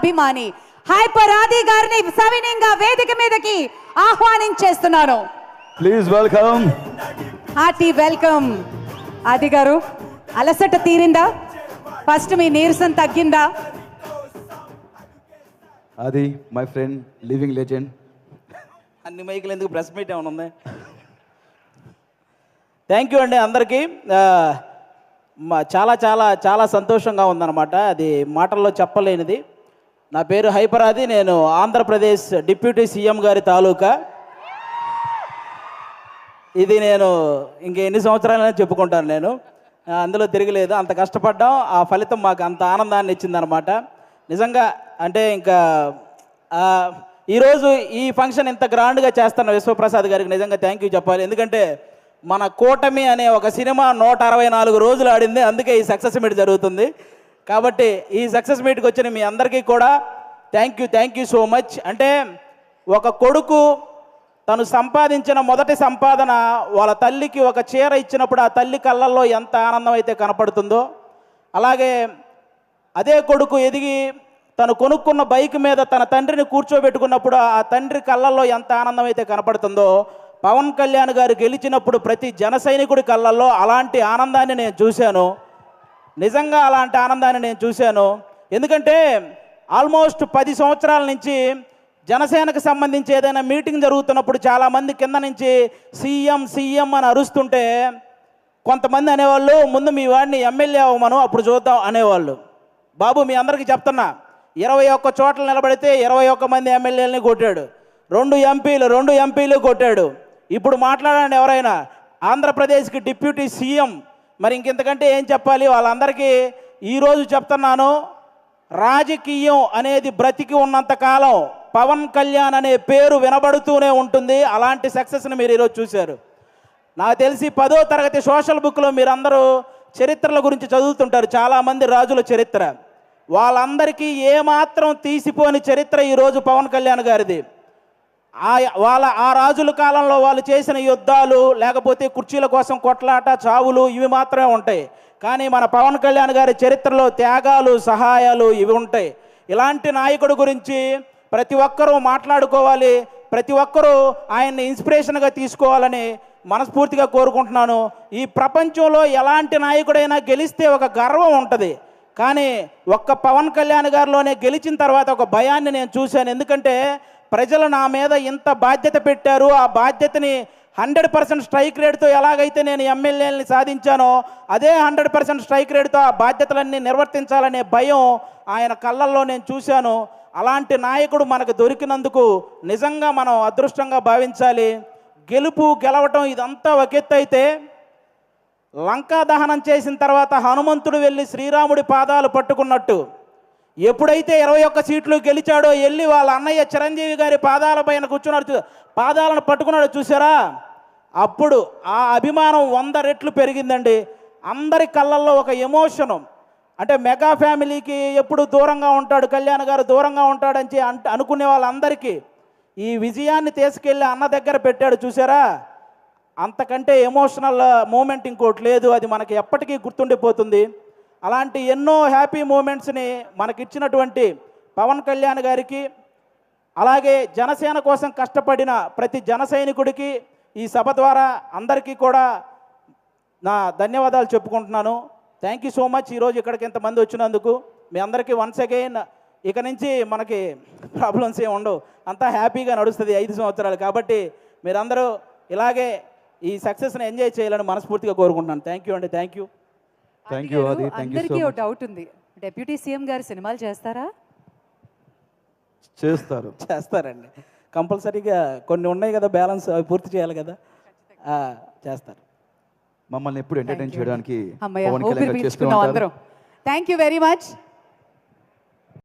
అభిమాని హైపర్ ఆది గారిని సవినయంగా వేదిక మీదకి ఆహ్వానించేస్తున్నాను. Please welcome. Hearty welcome. Adi గారు, అలసట తీరిందా? ఫస్ట్ మీ నీరసం తగ్గిందా? అది మై ఫ్రెండ్, లివింగ్ లెజెండ్. అన్ని మైకులు ఎందుకు, ప్రెస్ మీట్ ఏమైనా ఉంది? థ్యాంక్ యూ అండి అందరికీ. చాలా చాలా చాలా సంతోషంగా ఉందన్నమాట. అది మాటల్లో చెప్పలేనిది. నా పేరు హైపరాది. నేను ఆంధ్రప్రదేశ్ డిప్యూటీ సీఎం గారి తాలూకా. ఇది నేను ఇంక ఎన్ని సంవత్సరాలైనా చెప్పుకుంటాను. నేను అందులో తిరగలేదు. అంత కష్టపడ్డాం, ఆ ఫలితం మాకు అంత ఆనందాన్ని ఇచ్చిందనమాట. నిజంగా అంటే ఇంకా ఈరోజు ఈ ఫంక్షన్ ఇంత గ్రాండ్గా చేస్తున్న విశ్వప్రసాద్ గారికి నిజంగా థ్యాంక్ యూ చెప్పాలి. ఎందుకంటే మన కూటమి అనే ఒక సినిమా 164 రోజులు ఆడింది. అందుకే ఈ సక్సెస్ మీట్ జరుగుతుంది. కాబట్టి ఈ సక్సెస్ మీట్కి వచ్చిన మీ అందరికీ కూడా థ్యాంక్ యూ సో మచ్. అంటే ఒక కొడుకు తను సంపాదించిన మొదటి సంపాదన వాళ్ళ తల్లికి ఒక చీర ఇచ్చినప్పుడు ఆ తల్లి కళ్ళల్లో ఎంత ఆనందం అయితే కనపడుతుందో, అలాగే అదే కొడుకు ఎదిగి తను కొనుక్కున్న బైక్ మీద తన తండ్రిని కూర్చోబెట్టుకున్నప్పుడు ఆ తండ్రి కళ్ళల్లో ఎంత ఆనందం అయితే కనపడుతుందో, పవన్ కళ్యాణ్ గారు గెలిచినప్పుడు ప్రతి జన సైనికుడి కళ్ళల్లో అలాంటి ఆనందాన్ని నేను చూశాను. నిజంగా అలాంటి ఆనందాన్ని నేను చూశాను. ఎందుకంటే ఆల్మోస్ట్ 10 సంవత్సరాల నుంచి జనసేనకు సంబంధించి ఏదైనా మీటింగ్ జరుగుతున్నప్పుడు చాలామంది కింద నుంచి సీఎం అని అరుస్తుంటే కొంతమంది అనేవాళ్ళు, ముందు మీ వాడిని ఎమ్మెల్యే అవ్వమను అప్పుడు చూద్దాం అనేవాళ్ళు. బాబు మీ అందరికీ చెప్తున్నా, 21 చోట్ల నిలబడితే 21 మంది ఎమ్మెల్యేలని కొట్టాడు. 2 ఎంపీలు కొట్టాడు. ఇప్పుడు మాట్లాడండి ఎవరైనా, ఆంధ్రప్రదేశ్కి డిప్యూటీ సీఎం. మరి ఇంకెంతకంటే ఏం చెప్పాలి? వాళ్ళందరికీ ఈరోజు చెప్తున్నాను, రాజకీయం అనేది బ్రతికి ఉన్నంతకాలం పవన్ కళ్యాణ్ అనే పేరు వినబడుతూనే ఉంటుంది. అలాంటి సక్సెస్ని మీరు ఈరోజు చూశారు. నాకు తెలిసి 10వ తరగతి సోషల్ బుక్లో మీరందరూ చరిత్రల గురించి చదువుతుంటారు, చాలామంది రాజుల చరిత్ర. వాళ్ళందరికీ ఏమాత్రం తీసిపోని చరిత్ర ఈరోజు పవన్ కళ్యాణ్ గారిది. ఆ రాజుల కాలంలో వాళ్ళు చేసిన యుద్ధాలు, లేకపోతే కుర్చీల కోసం కొట్లాట, చావులు ఇవి మాత్రమే ఉంటాయి. కానీ మన పవన్ కళ్యాణ్ గారి చరిత్రలో త్యాగాలు, సహాయాలు ఇవి ఉంటాయి. ఇలాంటి నాయకుడి గురించి ప్రతి ఒక్కరూ మాట్లాడుకోవాలి, ప్రతి ఒక్కరూ ఆయన్ని ఇన్స్పిరేషన్గా తీసుకోవాలని మనస్ఫూర్తిగా కోరుకుంటున్నాను. ఈ ప్రపంచంలో ఎలాంటి నాయకుడైనా గెలిస్తే ఒక గర్వం ఉంటుంది, కానీ ఒక్క పవన్ కళ్యాణ్ గారిలోనే గెలిచిన తర్వాత ఒక భయాన్ని నేను చూశాను. ఎందుకంటే ప్రజలు నా మీద ఇంత బాధ్యత పెట్టారు, ఆ బాధ్యతని 100% స్ట్రైక్ రేట్తో ఎలాగైతే నేను ఎమ్మెల్యేలని సాధించానో అదే 100% స్ట్రైక్ రేట్తో ఆ బాధ్యతలన్నీ నిర్వర్తించాలనే భయం ఆయన కళ్ళల్లో నేను చూశాను. అలాంటి నాయకుడు మనకు దొరికినందుకు నిజంగా మనం అదృష్టంగా భావించాలి. గెలవటం ఇదంతా ఒక ఎత్తు అయితే, లంకా దహనం చేసిన తర్వాత హనుమంతుడు వెళ్ళి శ్రీరాముడి పాదాలు పట్టుకున్నట్టు ఎప్పుడైతే 21 సీట్లు గెలిచాడో వెళ్ళి వాళ్ళ అన్నయ్య చిరంజీవి గారి పాదాల పైన కూర్చున్నాడు, పాదాలను పట్టుకున్నాడు చూసారా, అప్పుడు ఆ అభిమానం 100 రెట్లు పెరిగిందండి. అందరి కళ్ళల్లో ఒక ఎమోషను. అంటే మెగా ఫ్యామిలీకి ఎప్పుడు దూరంగా ఉంటాడు కళ్యాణ్ గారు, దూరంగా ఉంటాడని అనుకునే వాళ్ళందరికీ ఈ విజయాన్ని తీసుకెళ్ళి అన్న దగ్గర పెట్టాడు చూసారా, అంతకంటే ఎమోషనల్ మూమెంట్ ఇంకోటి లేదు. అది మనకి ఎప్పటికీ గుర్తుండిపోతుంది. అలాంటి ఎన్నో హ్యాపీ మూమెంట్స్ని మనకిచ్చినటువంటి పవన్ కళ్యాణ్ గారికి, అలాగే జనసేన కోసం కష్టపడిన ప్రతి జన సైనికుడికి ఈ సభ ద్వారా అందరికీ కూడా నా ధన్యవాదాలు చెప్పుకుంటున్నాను. Thank you so much. ఈరోజు ఇక్కడికి ఇంతమంది వచ్చినందుకు మీ అందరికీ వన్స్ అగైన్. ఇక నుంచి మనకి ప్రాబ్లమ్స్ ఏమి ఉండవు, అంతా హ్యాపీగా నడుస్తుంది 5 సంవత్సరాలు. కాబట్టి మీరందరూ ఇలాగే ఈ సక్సెస్ని ఎంజాయ్ చేయాలని మనస్ఫూర్తిగా కోరుకుంటున్నాను. థ్యాంక్ యూ అండి. Thank you. అందరికీ ఒక డౌట్ ఉంది, డిప్యూటీ సీఎం గారు సినిమాలు చేస్తారా? చేస్తారండి, కంపల్సరీగా. కొన్ని ఉన్నాయి కదా బ్యాలెన్స్, అవి పూర్తి చేయాలి కదా, చేస్తారు. మమ్మల్ని ఎప్పుడు ఎంటర్టైన్ చేయడానికి థ్యాంక్ యూ వెరీ మచ్.